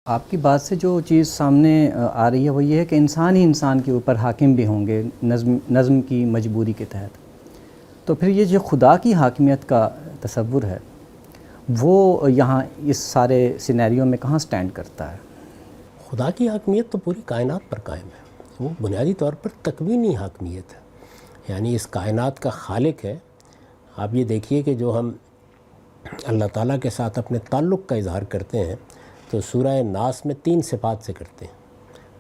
آپ کی بات سے جو چیز سامنے آ رہی ہے وہ یہ ہے کہ انسان ہی انسان کے اوپر حاکم بھی ہوں گے نظم کی مجبوری کے تحت. تو پھر یہ جو خدا کی حاکمیت کا تصور ہے وہ یہاں اس سارے سینیریو میں کہاں سٹینڈ کرتا ہے؟ خدا کی حاکمیت تو پوری کائنات پر قائم ہے. وہ بنیادی طور پر تکوینی حاکمیت ہے، یعنی اس کائنات کا خالق ہے. آپ یہ دیکھیے کہ جو ہم اللہ تعالیٰ کے ساتھ اپنے تعلق کا اظہار کرتے ہیں تو سورہ ناس میں 3 صفات سے کرتے ہیں.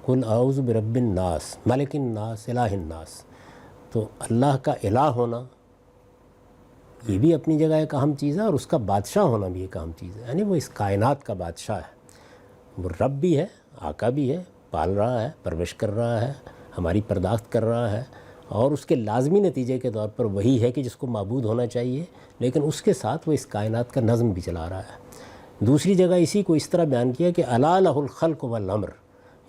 قل اعوذ برب الناس، ملک الناس، الہ الناس. تو اللہ کا الہ ہونا یہ بھی اپنی جگہ ایک اہم چیز ہے، اور اس کا بادشاہ ہونا بھی ایک اہم چیز ہے. یعنی وہ اس کائنات کا بادشاہ ہے، وہ رب بھی ہے، آقا بھی ہے، پال رہا ہے، پرورش کر رہا ہے، ہماری پرداخت کر رہا ہے، اور اس کے لازمی نتیجے کے طور پر وہی ہے کہ جس کو معبود ہونا چاہیے، لیکن اس کے ساتھ وہ اس کائنات کا نظم بھی چلا رہا ہے. دوسری جگہ اسی کو اس طرح بیان کیا کہ الا لہ الخلق والامر،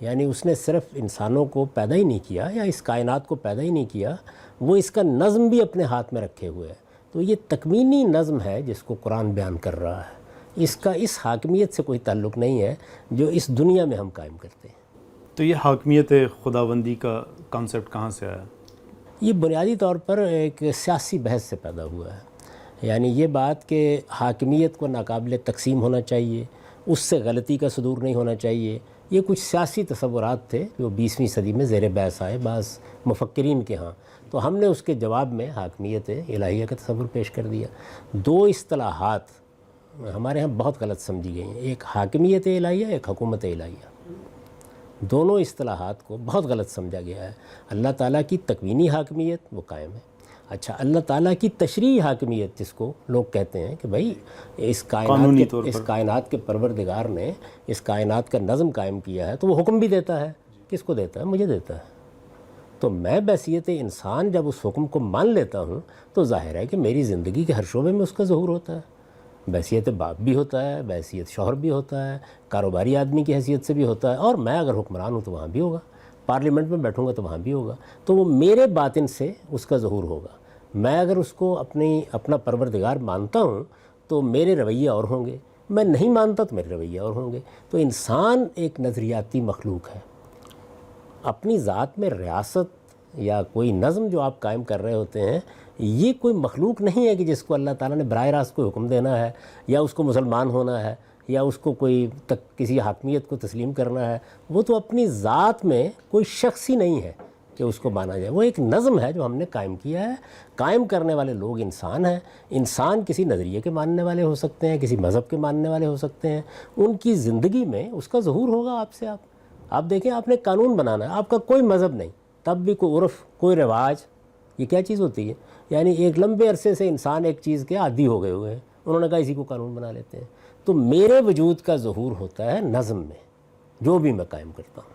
یعنی اس نے صرف انسانوں کو پیدا ہی نہیں کیا یا اس کائنات کو پیدا ہی نہیں کیا، وہ اس کا نظم بھی اپنے ہاتھ میں رکھے ہوئے ہے. تو یہ تکوینی نظم ہے جس کو قرآن بیان کر رہا ہے. اس کا اس حاکمیت سے کوئی تعلق نہیں ہے جو اس دنیا میں ہم قائم کرتے ہیں. تو یہ حاکمیت خداوندی کا کانسیپٹ کہاں سے آیا؟ یہ بنیادی طور پر ایک سیاسی بحث سے پیدا ہوا ہے. یعنی یہ بات کہ حاکمیت کو ناقابل تقسیم ہونا چاہیے، اس سے غلطی کا صدور نہیں ہونا چاہیے، یہ کچھ سیاسی تصورات تھے جو 20ویں صدی میں زیر بحث آئے بعض مفکرین کے ہاں. تو ہم نے اس کے جواب میں حاکمیت الہیہ کا تصور پیش کر دیا. 2 اصطلاحات ہمارے ہاں بہت غلط سمجھی گئی ہیں، ایک حاکمیت الہیہ، ایک حکومت الہیہ. دونوں اصطلاحات کو بہت غلط سمجھا گیا ہے. اللہ تعالیٰ کی تکوینی حاکمیت وہ قائم ہے. اچھا، اللہ تعالیٰ کی تشریعی حاکمیت جس کو لوگ کہتے ہیں کہ بھائی اس کائنات کے پروردگار نے اس کائنات کا نظم قائم کیا ہے تو وہ حکم بھی دیتا ہے. کس کو دیتا ہے؟ مجھے دیتا ہے. تو میں بحیثیت انسان جب اس حکم کو مان لیتا ہوں تو ظاہر ہے کہ میری زندگی کے ہر شعبے میں اس کا ظہور ہوتا ہے. بحیثیت باپ بھی ہوتا ہے، بحیثیت شوہر بھی ہوتا ہے، کاروباری آدمی کی حیثیت سے بھی ہوتا ہے، اور میں اگر حکمران ہوں تو وہاں بھی ہوگا، پارلیمنٹ میں بیٹھوں گا تو وہاں بھی ہوگا. تو وہ میرے باطن سے اس کا ظہور ہوگا. میں اگر اس کو اپنا پروردگار مانتا ہوں تو میرے رویے اور ہوں گے، میں نہیں مانتا تو میرے رویے اور ہوں گے. تو انسان ایک نظریاتی مخلوق ہے. اپنی ذات میں ریاست یا کوئی نظم جو آپ قائم کر رہے ہوتے ہیں یہ کوئی مخلوق نہیں ہے کہ جس کو اللہ تعالیٰ نے براہ راست کوئی حکم دینا ہے یا اس کو مسلمان ہونا ہے یا اس کو کسی حاکمیت کو تسلیم کرنا ہے. وہ تو اپنی ذات میں کوئی شخص ہی نہیں ہے کہ اس کو مانا جائے. وہ ایک نظم ہے جو ہم نے قائم کیا ہے. قائم کرنے والے لوگ انسان ہیں. انسان کسی نظریے کے ماننے والے ہو سکتے ہیں، کسی مذہب کے ماننے والے ہو سکتے ہیں. ان کی زندگی میں اس کا ظہور ہوگا. آپ دیکھیں، آپ نے قانون بنانا ہے، آپ کا کوئی مذہب نہیں، تب بھی کوئی عرف، کوئی رواج، یہ کیا چیز ہوتی ہے؟ یعنی ایک لمبے عرصے سے انسان ایک چیز کے عادی ہو گئے ہوئے ہیں، انہوں نے کہا اسی کو قانون بنا لیتے ہیں. تو میرے وجود کا ظہور ہوتا ہے نظم میں، جو بھی میں قائم کرتا ہوں.